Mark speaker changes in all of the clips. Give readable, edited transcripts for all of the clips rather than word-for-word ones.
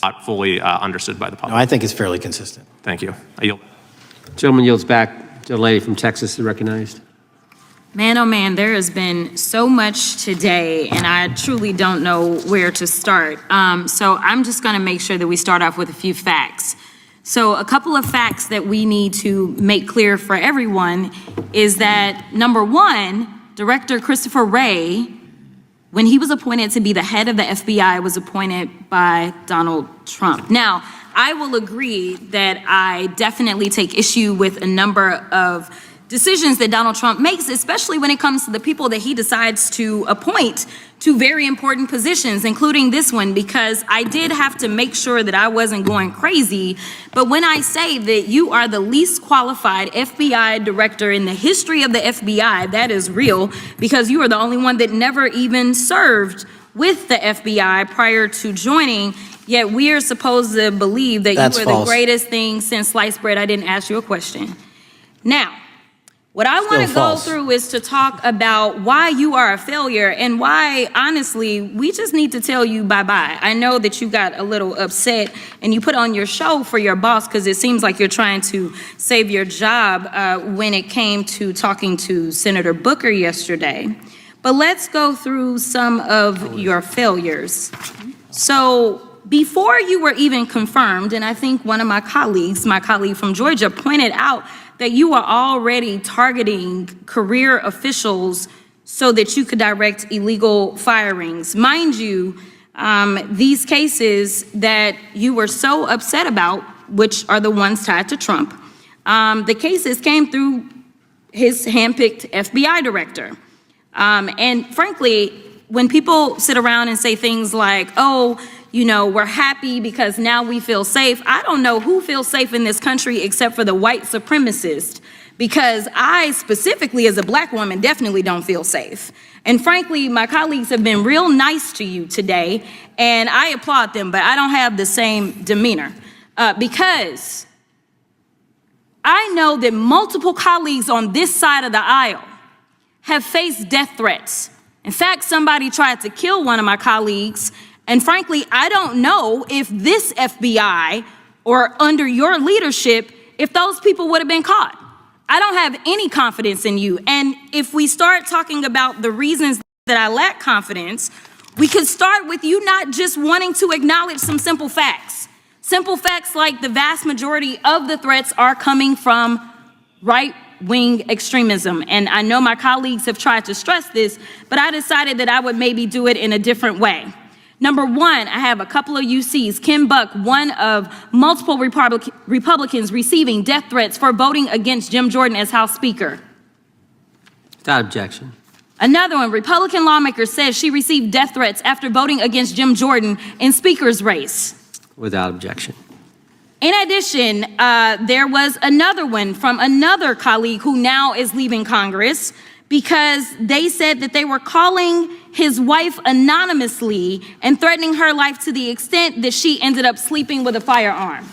Speaker 1: not fully understood by the public.
Speaker 2: No, I think it's fairly consistent.
Speaker 1: Thank you. I yield.
Speaker 3: Gentleman yields back. The lady from Texas is recognized.
Speaker 4: Man, oh man, there has been so much today, and I truly don't know where to start. So I'm just going to make sure that we start off with a few facts. So a couple of facts that we need to make clear for everyone is that, number one, Director Christopher Wray, when he was appointed to be the head of the FBI, was appointed by Donald Trump. Now, I will agree that I definitely take issue with a number of decisions that Donald Trump makes, especially when it comes to the people that he decides to appoint to very important positions, including this one, because I did have to make sure that I wasn't going crazy. But when I say that you are the least qualified FBI director in the history of the FBI, that is real, because you are the only one that never even served with the FBI prior to joining, yet we are supposed to believe that
Speaker 2: That's
Speaker 4: you are
Speaker 2: false.
Speaker 4: the greatest thing since sliced bread. I didn't ask you a question. Now, what I want to go through is to talk about why you are a failure and why, honestly, we just need to tell you bye-bye. I know that you got a little upset and you put on your show for your boss because it seems like you're trying to save your job when it came to talking to Senator Booker yesterday. But let's go through some of your failures. So before you were even confirmed, and I think one of my colleague from Georgia, pointed out that you are already targeting career officials so that you could direct illegal firings. Mind you, these cases that you were so upset about, which are the ones tied to Trump, the cases came through his handpicked FBI director. And frankly, when people sit around and say things like, oh, you know, we're happy because now we feel safe. I don't know who feels safe in this country except for the white supremacists, because I specifically as a black woman definitely don't feel safe. And frankly, my colleagues have been real nice to you today, and I applaud them, but I don't have the same demeanor because I know that multiple colleagues on this side of the aisle have faced death threats. In fact, somebody tried to kill one of my colleagues. And frankly, I don't know if this FBI or under your leadership, if those people would have been caught. I don't have any confidence in you. And if we start talking about the reasons that I lack confidence, we could start with you not just wanting to acknowledge some simple facts. Simple facts like the vast majority of the threats are coming from right-wing extremism. And I know my colleagues have tried to stress this, but I decided that I would maybe do it in a different way. Number one, I have a couple of UCs. Kim Buck, one of multiple Republicans receiving death threats for voting against Jim Jordan as House Speaker.
Speaker 3: Without objection.
Speaker 4: Another one, Republican lawmaker says she received death threats after voting against Jim Jordan in Speaker's race.
Speaker 3: Without objection.
Speaker 4: In addition, there was another one from another colleague who now is leaving Congress because they said that they were calling his wife anonymously and threatening her life to the extent that she ended up sleeping with a firearm.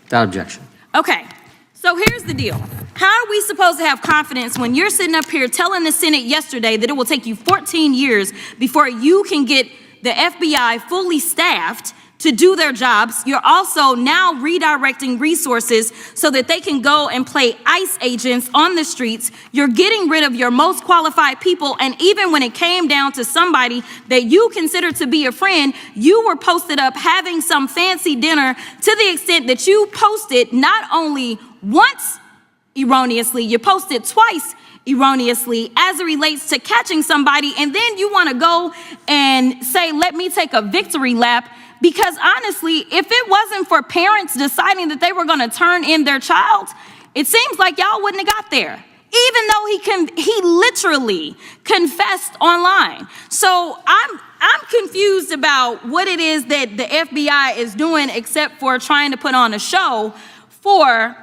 Speaker 3: Without objection.
Speaker 4: Okay, so here's the deal. How are we supposed to have confidence when you're sitting up here telling the Senate yesterday that it will take you 14 years before you can get the FBI fully staffed to do their jobs? You're also now redirecting resources so that they can go and play ICE agents on the streets. You're getting rid of your most qualified people. And even when it came down to somebody that you consider to be a friend, you were posted up having some fancy dinner to the extent that you posted not only once erroneously, you posted twice erroneously as it relates to catching somebody. And then you want to go and say, let me take a victory lap. Because honestly, if it wasn't for parents deciding that they were going to turn in their child, it seems like y'all wouldn't have got there, even though he literally confessed online. So I'm confused about what it is that the FBI is doing except for trying to put on a show for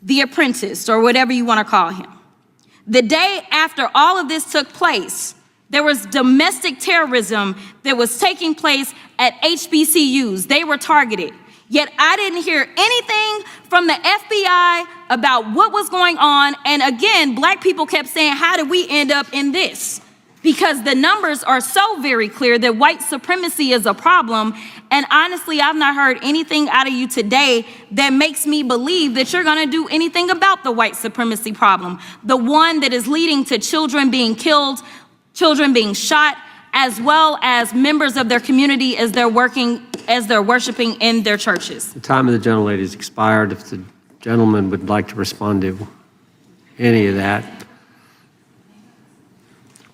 Speaker 4: the apprentice or whatever you want to call him. The day after all of this took place, there was domestic terrorism that was taking place at HBCUs. They were targeted. Yet I didn't hear anything from the FBI about what was going on. And again, black people kept saying, how did we end up in this? because the numbers are so very clear that white supremacy is a problem. And honestly, I've not heard anything out of you today that makes me believe that you're going to do anything about the white supremacy problem, the one that is leading to children being killed, children being shot, as well as members of their community as they're worshiping in their churches.
Speaker 3: The time of the gentlelady has expired. If the gentleman would like to respond to any of that.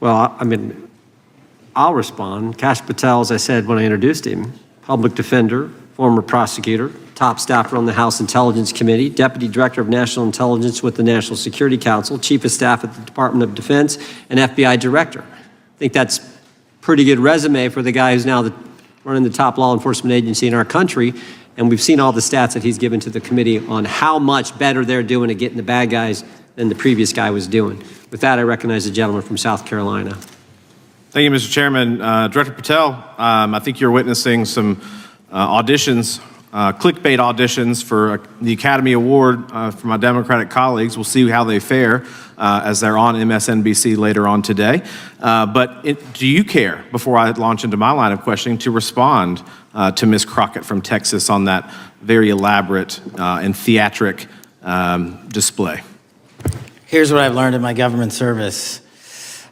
Speaker 3: Well, I mean, I'll respond. Kash Patel, as I said when I introduced him, public defender, former prosecutor, top staffer on the House Intelligence Committee, Deputy Director of National Intelligence with the National Security Council, Chief of Staff at the Department of Defense, and FBI Director. I think that's a pretty good resume for the guy who's now running the top law enforcement agency in our country. And we've seen all the stats that he's given to the committee on how much better they're doing at getting the bad guys than the previous guy was doing. With that, I recognize the gentleman from South Carolina.
Speaker 2: Thank you, Mr. Chairman. Director Patel, I think you're witnessing some auditions, clickbait auditions for the Academy Award for my Democratic colleagues. We'll see how they fare as they're on MSNBC later on today. But do you care, before I launch into my line of questioning, to respond to Ms. Crockett from Texas on that very elaborate and theatric display?
Speaker 5: Here's what I've learned in my government service.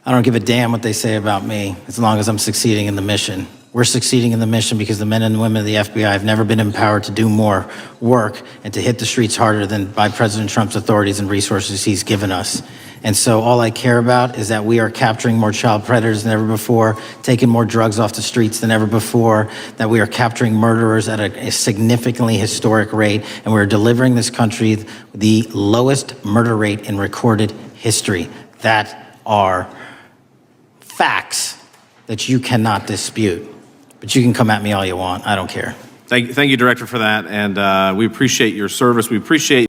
Speaker 5: I don't give a damn what they say about me as long as I'm succeeding in the mission. We're succeeding in the mission because the men and women of the FBI have never been empowered to do more work and to hit the streets harder than by President Trump's authorities and resources he's given us. And so all I care about is that we are capturing more child predators than ever before, taking more drugs off the streets than ever before, that we are capturing murderers at a significantly historic rate, and we're delivering this country the lowest murder rate in recorded history. That are facts that you cannot dispute. But you can come at me all you want. I don't care.
Speaker 2: Thank you, Director, for that. And we appreciate your service. We appreciate